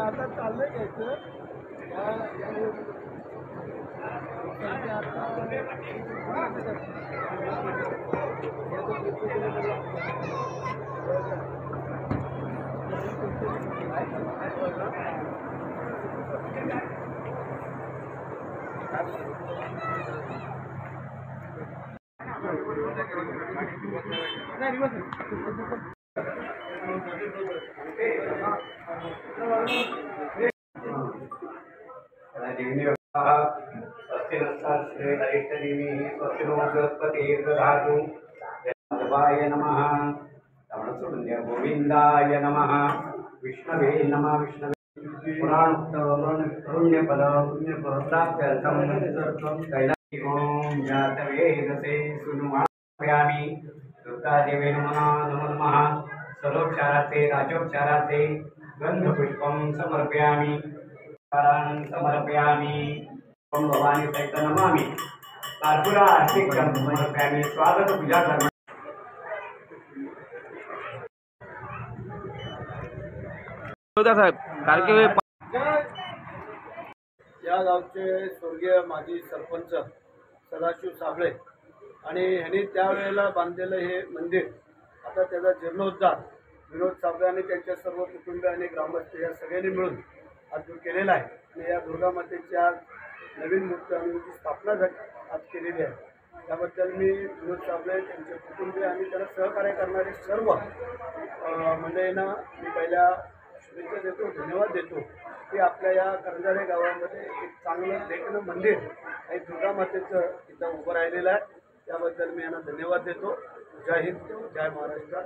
आता चाललंय घ्यायचं गोविंदाय नमः। विष्णवे नमः। विष्णवे कैलासवेदसे सुनुयामी दुर्गादेवे नमः नमः। सरोपचारार्थे राजोपचारार्थे गंधपुष्पं समर्पयामि समर्पयामि। ओम भवानी सहित नमामि कर्पूरा आरती समर्पयामि। स्वागत पूजा कर्म साहेब कारके या गावचे स्वर्गीय माजी सरपंच सदाशिव साबळे आणि ह्यांनी त्यावेळेला बांधलेलं हे मंदिर आता त्याचा जीर्णोद्धार विनोद साबळे आणि त्यांच्या सर्व कुटुंबीय आणि ग्रामस्थ या सगळ्यांनी मिळून आज केलेला आहे आणि या दुर्गा मातेची आज नवीन मूर्ती आणि स्थापना आज केलेली आहे। त्याबद्दल मी विनोद साबळे त्यांचे कुटुंबीय आणि त्याला सहकार्य करणारे सर्व मंडळींना मी पहिल्या शुभेच्छा देतो, धन्यवाद देतो की आपल्या या करंजाळे गावामध्ये एक चांगलं देखणं मंदिर आणि दुर्गा मातेचं इथं उभं राहिलेलं आहे। त्याबद्दल मी यांना धन्यवाद देतो। जय हिंद, जय महाराष्ट्र।